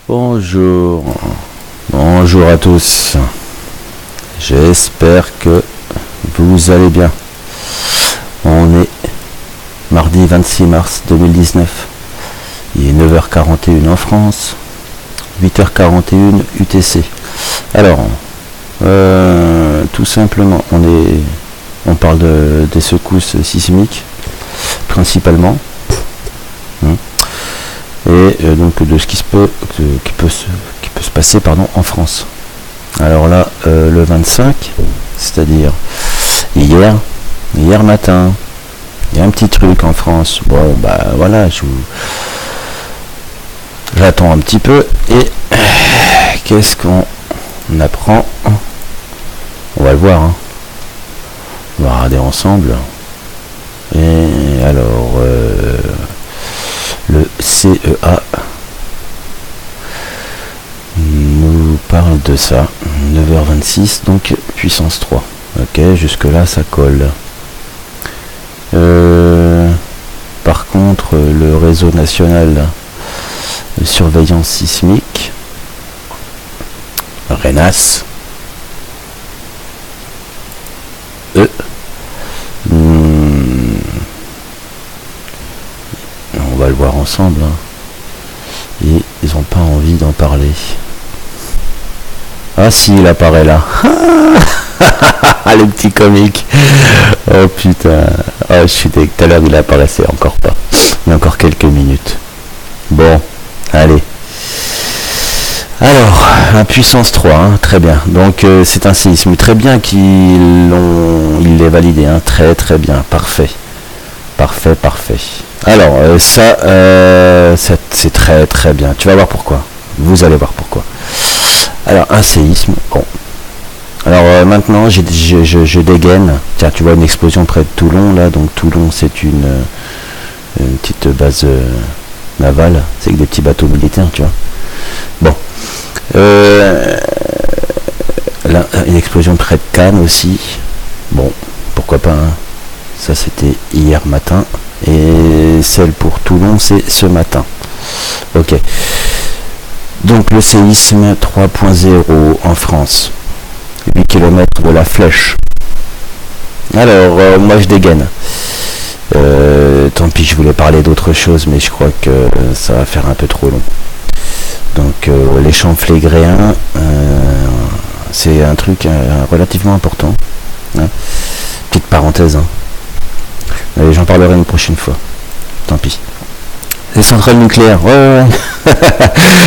Bonjour, bonjour à tous. J'espère que vous allez bien. On est mardi 26 mars 2019. Il est 9h41 en France, 8h41 UTC. Alors, tout simplement, on parle des secousses sismiques, principalement. Et donc de ce qui peut se passer en France. Alors là, le 25, c'est-à-dire hier matin, il y a un petit truc en France. Bon, bah voilà, j'attends un petit peu et qu'est-ce qu'on apprend? On va le voir, hein. On va regarder ensemble. Et alors, le CEA nous parle de ça. 9h26, donc puissance 3. Ok, jusque là ça colle. Par contre, le réseau national de surveillance sismique, RENAS, on va le voir ensemble, hein. Et ils n'ont pas envie d'en parler. Ah si, il apparaît là. Le petit comique. Oh putain. Oh, je suis tout à l'heure il apparaissait encore pas. Il y a encore quelques minutes. Bon, allez. Alors, la puissance 3, hein, très bien. Donc c'est un séisme. Très bien qu'il l'ait validé, hein. Très très bien, parfait. Parfait. Alors, ça, c'est très très bien. Tu vas voir pourquoi. Vous allez voir pourquoi. Alors, un séisme. Bon. Alors maintenant, je dégaine. Tiens, tu vois une explosion près de Toulon, là. Donc Toulon, c'est une petite base navale. C'est que des petits bateaux militaires, tu vois. Bon. Là, une explosion près de Cannes aussi. Bon, pourquoi pas, hein. Ça, c'était hier matin. Et celle pour Toulon, c'est ce matin. Ok. Donc le séisme 3.0 en France. 8 km de la Flèche. Alors, moi je dégaine. Tant pis, je voulais parler d'autre chose, mais je crois que ça va faire un peu trop long. Donc, les Champflégréens, c'est un truc relativement important. Hein. Petite parenthèse. Hein. J'en parlerai une prochaine fois. Tant pis. Les centrales nucléaires, ouais.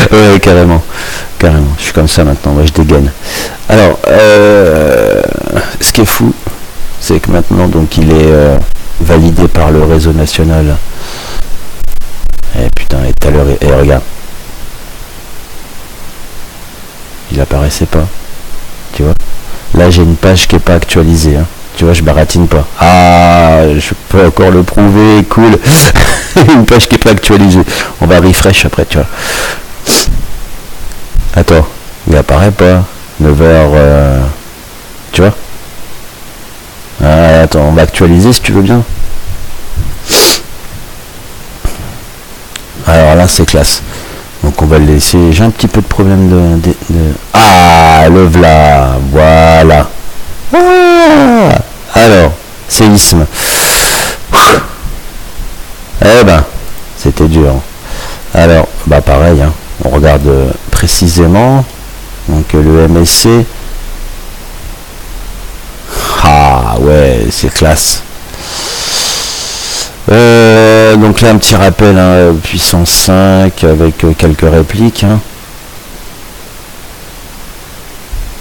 Ouais, carrément. Je suis comme ça maintenant, moi je dégaine. Alors, ce qui est fou, c'est que maintenant, donc, il est validé par le réseau national. Et putain, et tout à l'heure, et regarde. Il apparaissait pas. Tu vois? Là, j'ai une page qui est pas actualisée, hein. Tu vois, je baratine pas. Ah, je peux encore le prouver, cool. Une page qui est pas actualisée. On va refresh après, tu vois. Attends, il apparaît pas. 9h, tu vois. Ah, attends, on va actualiser si tu veux bien. Alors là, c'est classe. Donc on va le laisser. J'ai un petit peu de problème de... Ah, le voilà. Ah, alors, séisme. Eh ben, c'était dur. Alors, bah pareil, hein, on regarde précisément. Donc le MSC. Ah ouais, c'est classe. Donc là, un petit rappel, hein, puissance 5 avec quelques répliques. Hein.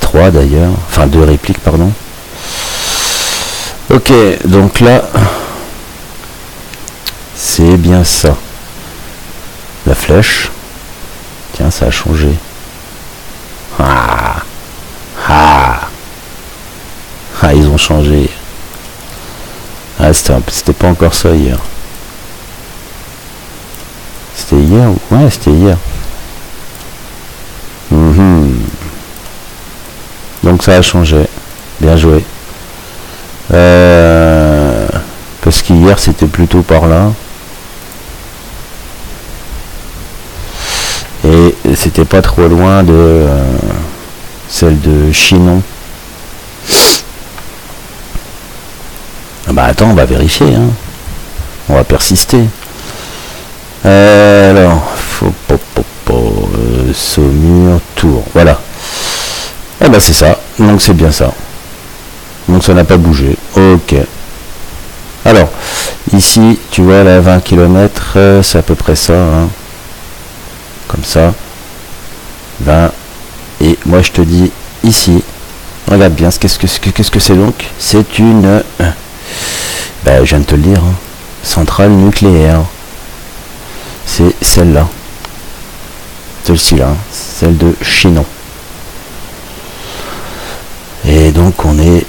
3 d'ailleurs, enfin 2 répliques, pardon. Ok, donc là, c'est bien ça. La flèche. Tiens, ça a changé. Ah, ils ont changé. Ah, c'était pas encore ça hier. C'était hier? Ouais, c'était hier. Donc ça a changé. Bien joué. Parce qu'hier c'était plutôt par là. Et c'était pas trop loin de celle de Chinon. Ah bah attends, on va vérifier, hein. On va persister. Alors, Saumur, Tours, voilà. Eh ben c'est ça, donc c'est bien ça. Donc ça n'a pas bougé. Ok. Alors, ici, tu vois, là, 20 km, c'est à peu près ça, hein. Comme ça. 20. Et moi, je te dis, ici, regarde bien, qu'est-ce que c'est donc? C'est une... Ben, je viens de te le dire, hein. Centrale nucléaire. C'est celle-là. Celle-ci là, celle de Chinon. Et donc on est,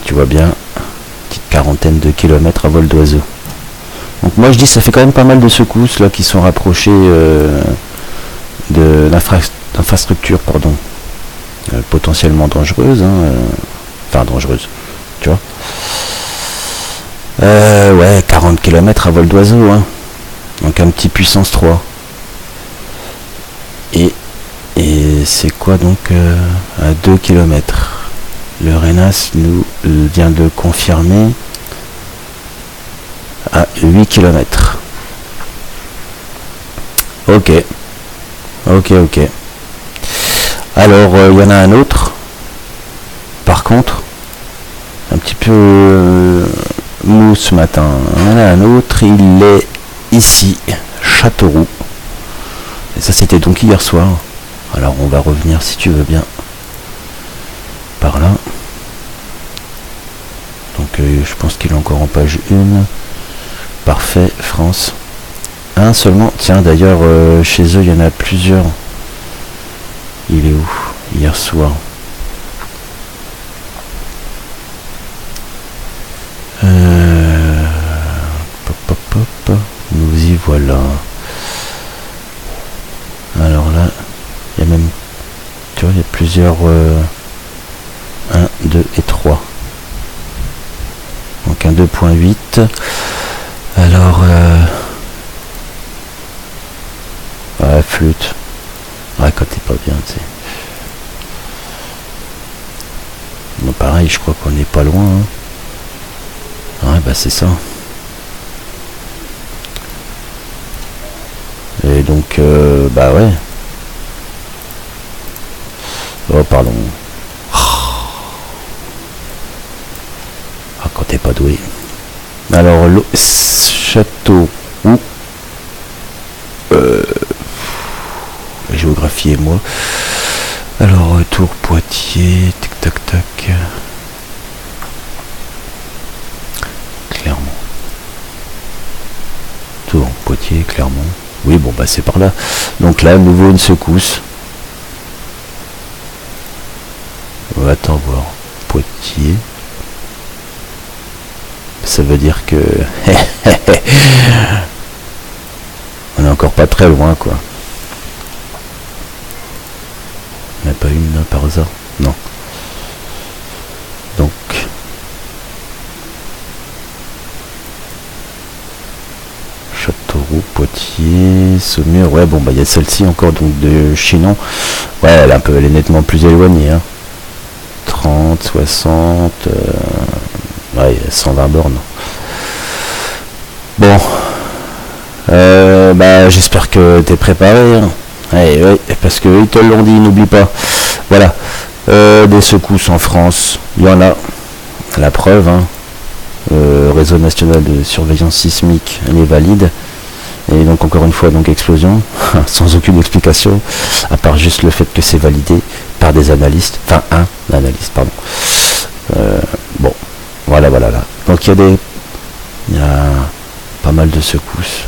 tu vois bien, petite quarantaine de kilomètres à vol d'oiseau. Donc moi je dis ça fait quand même pas mal de secousses là qui sont rapprochées de l'infrastructure, pardon, potentiellement dangereuse, hein, enfin dangereuse, tu vois. Ouais, 40 km à vol d'oiseau, hein. Donc un petit puissance 3. Et c'est quoi donc à 2 km? Le RENAS nous vient de confirmer à 8 km. Ok. Alors il y en a un autre. Par contre, un petit peu mou ce matin. Il y en a un autre, il est ici, Châteauroux. Et ça c'était donc hier soir. Alors on va revenir si tu veux bien par là. Donc je pense qu'il est encore en page 1. Parfait, France. Un seulement. Tiens d'ailleurs chez eux il y en a plusieurs. Il est où? Hier soir. Nous y voilà. Alors là, il y a même, tu vois, il y a plusieurs 1, 2 et 3. Donc un 2.8. Alors ouais, flûte. Ouais, quand t'es pas bien, tu sais. Bon, pareil, je crois qu'on n'est pas loin, hein. Ouais, bah c'est ça. Et donc, bah ouais. Oh, pardon. Ah, quand t'es pas doué. Alors, Châteauroux. Géographie et moi. Alors, Tours, Poitiers, tic tac tac. Clermont. Tours, Poitiers, Clermont. Oui, bon, bah c'est par là. Donc là, à nouveau une secousse. On va attendre voir. Poitiers. Ça veut dire que... on est encore pas très loin, quoi. Il n'y en a pas une là, par hasard? Non. Donc... Châteauroux, Poitiers, Saumur, ouais bon bah il y a celle-ci encore donc de Chinon. Ouais elle est nettement plus éloignée, hein. 30, 60, ouais 120 bornes. Bon, bah j'espère que t'es préparé, hein. Ouais, parce que ils te l'ont dit, n'oublie pas. Voilà, des secousses en France, il y en a. La preuve, hein. Réseau national de surveillance sismique, elle est valide. Et donc encore une fois, donc explosion, sans aucune explication, à part juste le fait que c'est validé par des analystes, enfin un analyste, pardon. Bon, voilà. Donc il y a pas mal de secousses.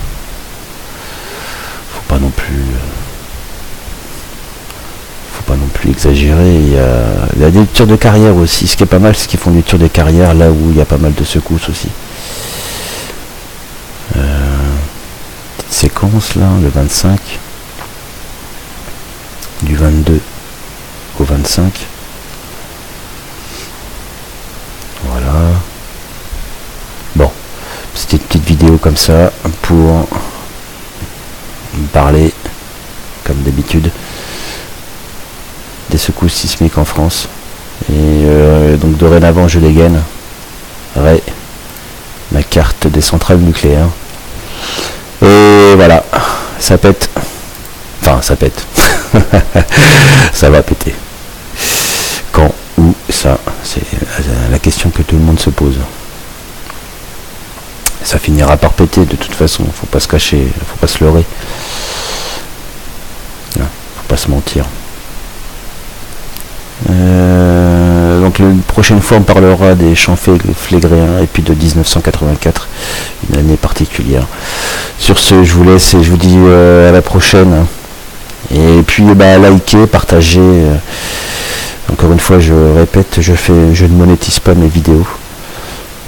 Faut pas non plus exagérer. Il y a des tirs de carrière aussi. Ce qui est pas mal, c'est qu'ils font des tirs de carrière là où il y a pas mal de secousses aussi. Petite séquence là, le 25. Du 22 au 25. Voilà. Bon, c'était une petite vidéo comme ça pour parler comme d'habitude. Des secousses sismiques en France. Et donc dorénavant je dégaine ma carte des centrales nucléaires. Et voilà, ça pète. Enfin, ça pète. Ça va péter. Quand, où, ça, c'est la question que tout le monde se pose. Ça finira par péter de toute façon, faut pas se cacher, faut pas se leurrer. Faut pas se mentir. Donc la prochaine fois on parlera des champs flégréens et puis de 1984, une année particulière. Sur ce, je vous laisse et je vous dis à la prochaine. Et puis likez, partagez. Encore une fois, je répète, je ne monétise pas mes vidéos.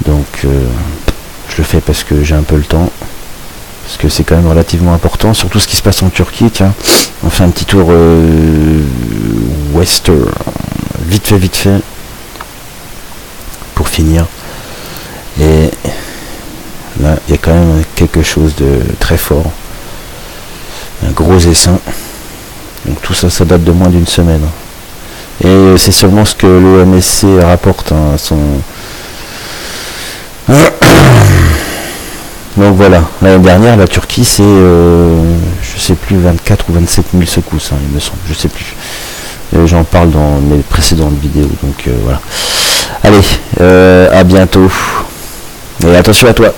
Donc je le fais parce que j'ai un peu le temps. Parce que c'est quand même relativement important, surtout ce qui se passe en Turquie. Tiens, on fait un petit tour western. Vite fait. Pour finir. Et là, il y a quand même quelque chose de très fort. Un gros essaim. Donc tout ça, ça date de moins d'une semaine. Et c'est seulement ce que l'OMSC rapporte à son... Donc voilà, l'année dernière, la Turquie, c'est, je sais plus, 24 ou 27 000 secousses, il me semble, je sais plus. J'en parle dans mes précédentes vidéos, donc voilà. Allez, à bientôt. Et attention à toi.